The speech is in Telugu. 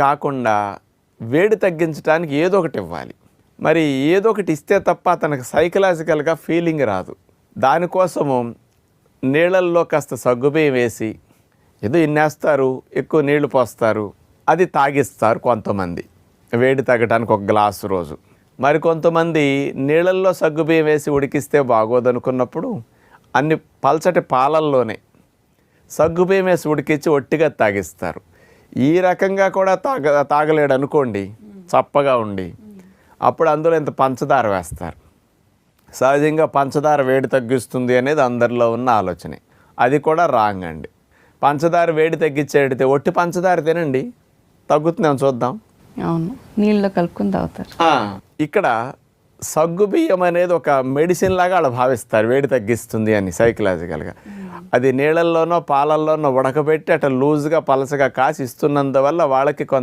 కాకుండా వేడి తగ్గించడానికి ఏదో ఒకటి ఇవ్వాలి. మరి ఏదో ఒకటి ఇస్తే తప్ప అతనికి సైకలాజికల్గా ఫీలింగ్ రాదు. దానికోసము నీళ్ళల్లో కాస్త సగ్గుబియ్యం వేసి, ఏదో ఇన్నేస్తారు, ఎక్కువ నీళ్లు పోస్తారు, అది తాగిస్తారు కొంతమంది వేడి తగ్గడానికి ఒక గ్లాసు రోజు. మరి కొంతమంది నీళ్ళల్లో సగ్గుబియ్యం వేసి ఉడికిస్తే బాగోదనుకున్నప్పుడు అన్ని పల్చటి పాలల్లోనే సగ్గుబియ్యం వేసి ఉడికించి ఒట్టిగా తాగిస్తారు. ఈ రకంగా కూడా తాగలేడు అనుకోండి, చప్పగా ఉండి, అప్పుడు అందులో ఇంత పంచదార వేస్తారు. సహజంగా పంచదార వేడి తగ్గిస్తుంది అనేది అందరిలో ఉన్న ఆలోచనే. అది కూడా రాంగ్ అండి. పంచదార వేడి తగ్గించేడితే ఒట్టి పంచదార తినండి, తగ్గుతుందేమో చూద్దాం. అవును, నీళ్ళలో కలుపుకొని తాగుతారు. ఇక్కడ సగ్గుబియ్యం అనేది ఒక మెడిసిన్ లాగా వాళ్ళు భావిస్తారు, వేడి తగ్గిస్తుంది అని సైకలాజికల్గా. అది నీళ్ళల్లోనో పాలల్లోనో ఉడకబెట్టి అట్లా లూజ్గా పలసగా కాసి ఇస్తున్నందువల్ల వాళ్ళకి కొంత